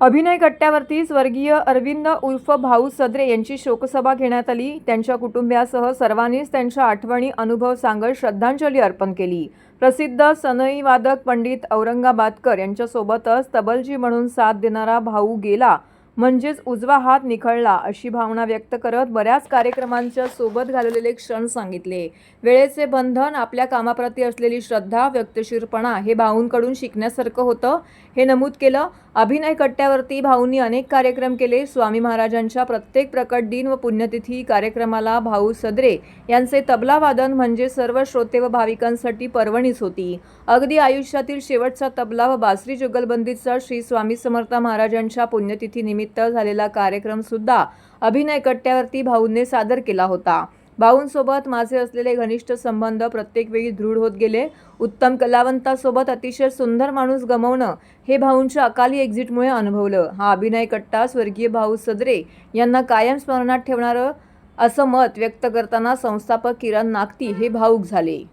अभिनय कट्ट्यावरती स्वर्गीय अरविंद उर्फ भाऊ सदरे यांची शोकसभा घेण्यात आली। त्यांच्या कुटुंबियासह सर्वांनीच त्यांच्या आठवणी अनुभव सांगत श्रद्धांजली अर्पण केली। प्रसिद्ध सनई वादक पंडित औरंगाबादकर यांच्यासोबतच तबलजी म्हणून साथ देणारा भाऊ गेला म्हणजेच उजवा हात निखळला अशी भावना व्यक्त करत बऱ्याच कार्यक्रमांच्या सोबत घालवलेले क्षण सांगितले। वेळेचे बंधन, आपल्या कामाप्रती असलेली श्रद्धा, व्यक्तिशीरपणा हे भाऊंकडून शिकण्यासारखं होतं हे नमूद केलं। अभिनय कट्ट्यावरती भाऊंनी अनेक कार्यक्रम केले। स्वामी महाराजांच्या प्रत्येक प्रकट दिन व पुण्यतिथी कार्यक्रमाला भाऊ सदरे यांचे तबला वादन म्हणजे सर्व श्रोते व भाविकांसाठी पर्वणीच होती। अगदी आयुष्यातील शेवटचा तबला व बासरी जुगलबंदीचा श्री स्वामी समर्थ महाराजांच्या पुण्यतिथी निमित्त झालेला कार्यक्रम सुद्धा अभिनय कट्ट्यावरती भाऊंनी सादर केला होता। भाऊंसोबत माझे असलेले घनिष्ठ संबंध प्रत्येक वेळी दृढ होत गेले। उत्तम कलावंतासोबत अतिशय सुंदर माणूस गमावणं हे भाऊंच्या अकाली एक्झिटमुळे अनुभवलं। हा अभिनय कट्टा स्वर्गीय भाऊ सदरे यांना कायम स्मरणात ठेवणारं असं मत व्यक्त करताना संस्थापक किरण नागती हे भावुक झाले।